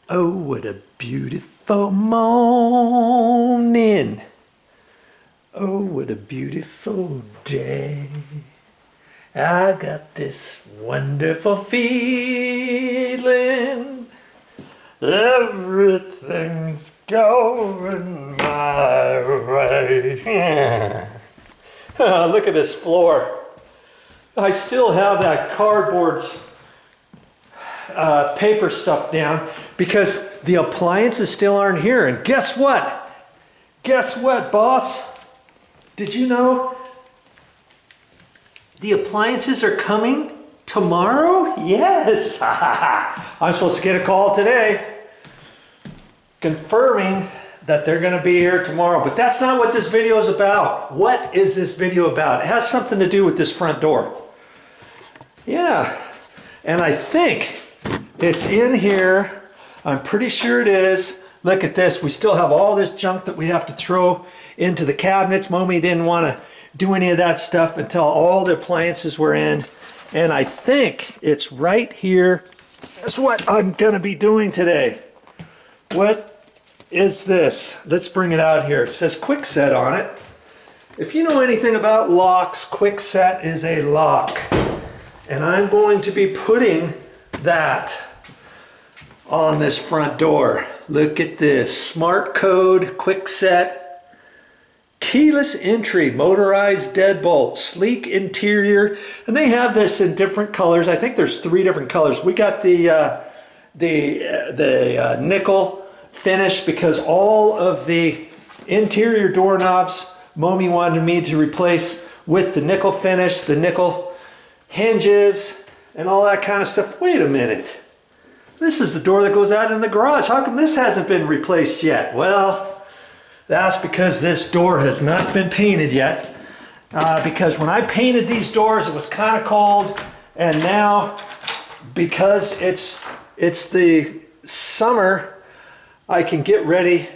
Oh, what a beautiful morning. Oh, what a beautiful day. I got this wonderful feeling. Everything's going my way. Oh, look at this floor. I still have that cardboard's paper stuff down because the appliances still aren't here. And guess what? Guess what, boss? Did you know the appliances are coming tomorrow? Yes. I'm supposed to get a call today confirming that they're going to be here tomorrow. But that's not what this video is about. What is this video about? It has something to do with this front door. Yeah. And I think it's in here. I'm pretty sure it is. Look at this. We still have all this junk that we have to throw into the cabinets. Mommy didn't want to do any of that stuff until all the appliances were in. And I think it's right here. That's what I'm going to be doing today. What is this? Let's bring it out here. It says Quickset on it. If you know anything about locks, Quickset is a lock. And I'm going to be putting that on this front door. Look at this. Smart Code, Quickset, keyless entry, motorized deadbolt, sleek interior. And they have this in different colors. I think there's 3 different colors. We got the nickel finish because all of the interior doorknobs Mommy wanted me to replace with the nickel finish, the nickel hinges and all that kind of stuff. Wait a minute. This is the door that goes out in the garage. How come this hasn't been replaced yet? Well, that's because this door has not been painted yet. Because when I painted these doors, it was kind of cold. And now, because it's the summer, I can get ready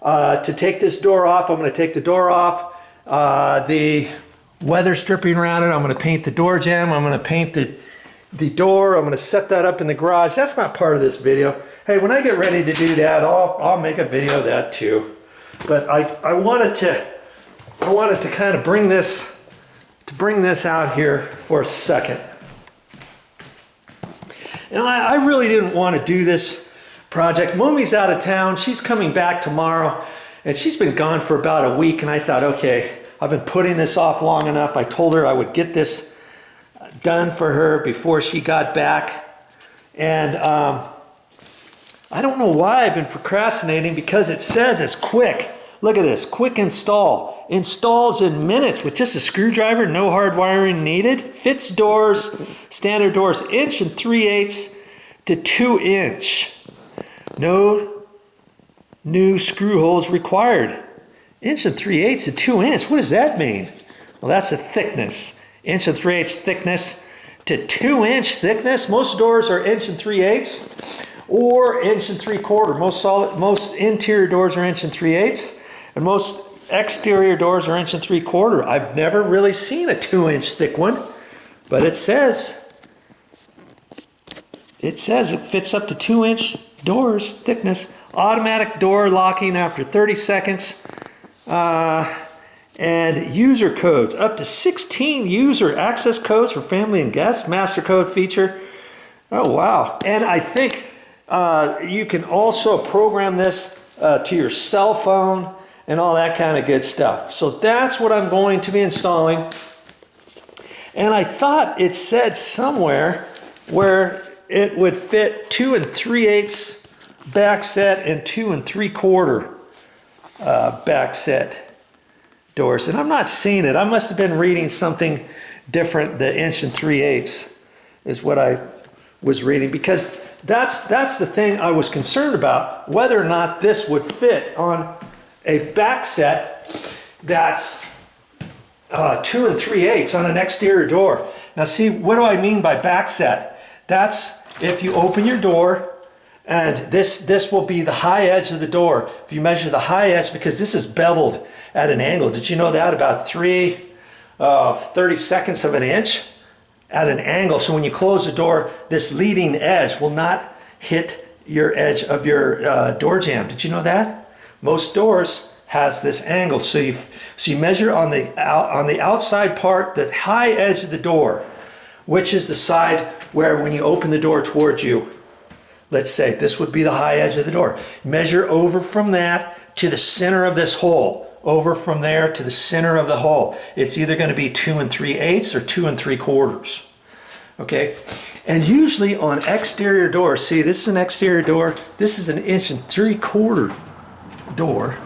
to take this door off. I'm going to take the door off. The weather stripping around it. I'm going to paint the door jamb. I'm going to paint the door. I'm going to set that up in the garage. That's not part of this video. Hey, when I get ready to do that, I'll make a video of that too. But I wanted to kind of bring this out here for a second. And I really didn't want to do this project. Mommy's out of town. She's coming back tomorrow, and she's been gone for about a week. And I thought, okay, I've been putting this off long enough. I told her I would get this done for her before she got back. And I don't know why I've been procrastinating, because it says it's quick. Look at this, quick install. Installs in minutes with just a screwdriver, no hard wiring needed. Fits doors, standard doors, 1 3/8 to 2 inch. No new screw holes required. 1 3/8 to 2 inch, what does that mean? Well, that's a thickness. 1 3/8 thickness to 2 inch thickness. Most doors are 1 3/8 or 1 3/4. Most interior doors are 1 3/8, and most exterior doors are 1 3/4. I've never really seen a 2 inch thick one, but it says it fits up to 2 inch doors thickness. Automatic door locking after 30 seconds. And user codes, up to 16 user access codes for family and guests, master code feature. Oh, wow. And I think you can also program this to your cell phone and all that kind of good stuff. So that's what I'm going to be installing. And I thought it said somewhere where it would fit 2 3/8 back set and 2 3/4 back set doors, and I'm not seeing it. I must have been reading something different. The 1 3/8 is what I was reading, because that's the thing I was concerned about, whether or not this would fit on a back set that's 2 3/8 on an exterior door. Now see, what do I mean by back set? That's if you open your door, and this will be the high edge of the door. If you measure the high edge, because this is beveled at an angle. Did you know that? About 30/32 of an inch at an angle. So when you close the door, this leading edge will not hit your edge of your door jamb. Did you know that? Most doors has this angle. So you measure on the outside part, the high edge of the door, which is the side where when you open the door towards you, let's say this would be the high edge of the door. Measure over from that to the center of this hole. Over from there to the center of the hole. It's either going to be 2 3/8 or 2 3/4. Okay, and usually on exterior doors, see, this is an exterior door, this is an 1 3/4 door.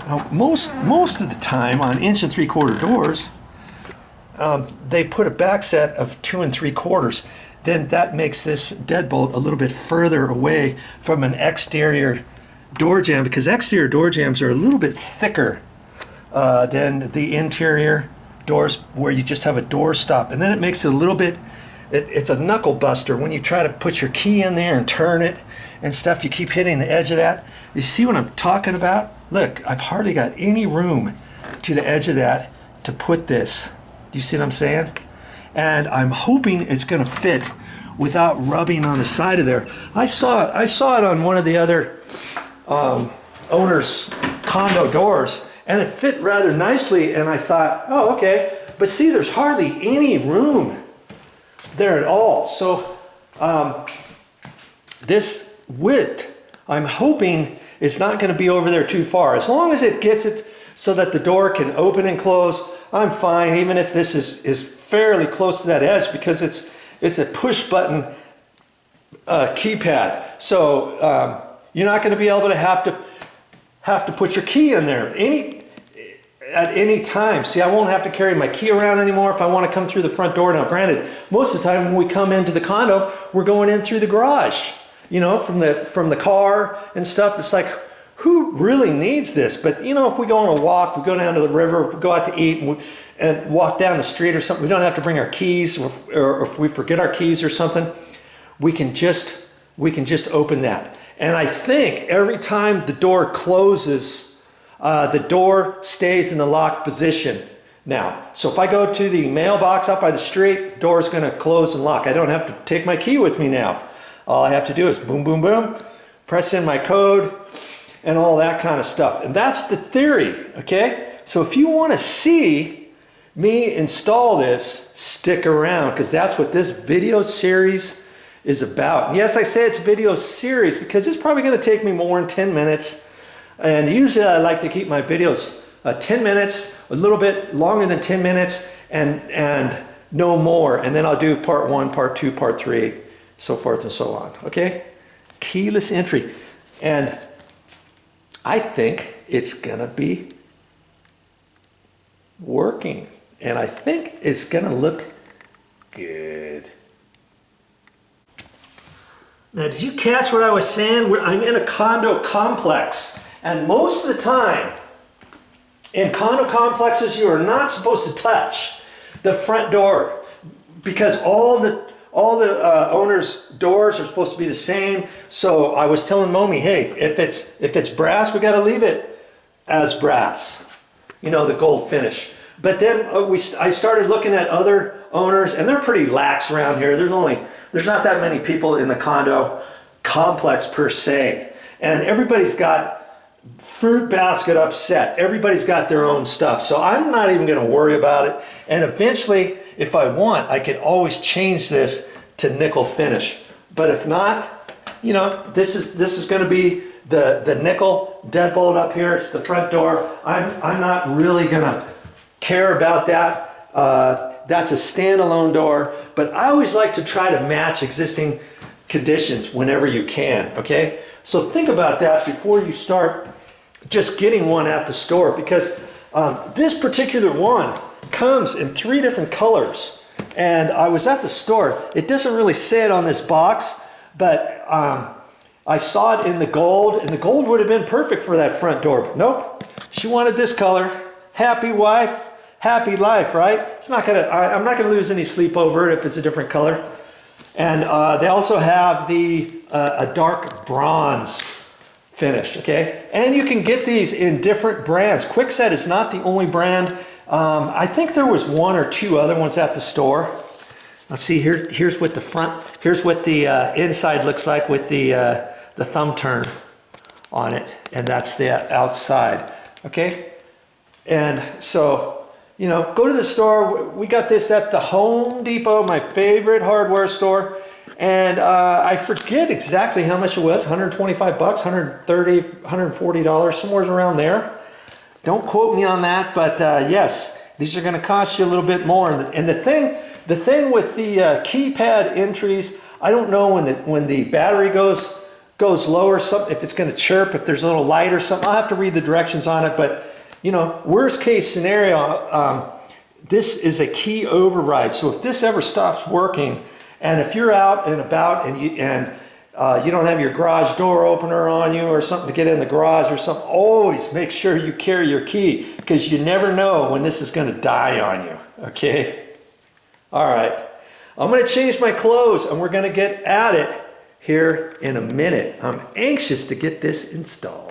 Now, most of the time on 1 3/4 doors, they put a back set of 2 3/4. Then that makes this deadbolt a little bit further away from an exterior door jamb, because exterior door jambs are a little bit thicker than the interior doors where you just have a door stop. And then it makes it a little bit, it's a knuckle buster when you try to put your key in there and turn it and stuff. You keep hitting the edge of that. You see what I'm talking about? Look, I've hardly got any room to the edge of that to put this. Do you see what I'm saying? And I'm hoping it's going to fit without rubbing on the side of there. I saw it on one of the other owner's condo doors, and it fit rather nicely, and I thought, oh, okay. But see, there's hardly any room there at all. So this width, I'm hoping, is not going to be over there too far. As long as it gets it so that the door can open and close, I'm fine, even if this is fairly close to that edge, because it's a push button keypad. So you're not going to be able to have to put your key in there at any time. See, I won't have to carry my key around anymore if I want to come through the front door. Now, granted, most of the time when we come into the condo, we're going in through the garage, you know, from the car and stuff. It's like, who really needs this? But you know, if we go on a walk, we go down to the river, if we go out to eat and walk down the street or something, we don't have to bring our keys, or if we forget our keys or something, we can just open that. And I think every time the door closes, the door stays in the locked position now. So if I go to the mailbox up by the street, the door is going to close and lock. I don't have to take my key with me now. All I have to do is boom, boom, boom, press in my code and all that kind of stuff. And that's the theory, okay? So if you want to see me install this, stick around, because that's what this video series is about. And yes, I say it's a video series because it's probably going to take me more than 10 minutes. And usually I like to keep my videos 10 minutes, a little bit longer than 10 minutes, and no more. And then I'll do part 1, part 2, part 3, so forth and so on. Okay? Keyless entry. And I think it's going to be working. And I think it's going to look good. Now, did you catch what I was saying? I'm in a condo complex, and most of the time in condo complexes, you are not supposed to touch the front door, because all the owners' doors are supposed to be the same. So I was telling Momi, hey, if it's brass, we got to leave it as brass, you know, the gold finish. But then I started looking at other owners, and they're pretty lax around here. There's not that many people in the condo complex per se. And everybody's got fruit basket upset. Everybody's got their own stuff. So I'm not even going to worry about it. And eventually, if I want, I could always change this to nickel finish. But if not, you know, this is going to be the nickel deadbolt up here. It's the front door. I'm not really going to care about that. That's a standalone door, but I always like to try to match existing conditions whenever you can, okay? So think about that before you start just getting one at the store, because this particular one comes in 3 different colors. And I was at the store. It doesn't really say it on this box, but I saw it in the gold, and the gold would have been perfect for that front door. But nope, she wanted this color. Happy wife, happy life, right? I'm not gonna lose any sleep over it if it's a different color. And they also have a dark bronze finish, okay? And you can get these in different brands. Quickset is not the only brand. I think there was 1 or 2 other ones at the store. Let's see here. Here's what the front. Here's what the inside looks like with the thumb turn on it, and that's the outside. Okay, and so you know, go to the store. We got this at the Home Depot, my favorite hardware store, and I forget exactly how much it was. 125 bucks, 130, 140 dollars, somewhere around there. Don't quote me on that, but yes, these are going to cost you a little bit more. And the thing with the keypad entries, I don't know when the battery goes lower, if it's going to chirp, if there's a little light or something. I'll have to read the directions on it, but you know, worst case scenario, this is a key override. So if this ever stops working, and if you're out and about and you don't have your garage door opener on you or something to get in the garage or something, always make sure you carry your key, because you never know when this is going to die on you. Okay? All right. I'm going to change my clothes and we're going to get at it here in a minute. I'm anxious to get this installed.